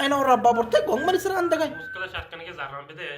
ayna raba borte gong mani sir anda gay muskala shakkan ke zarram bede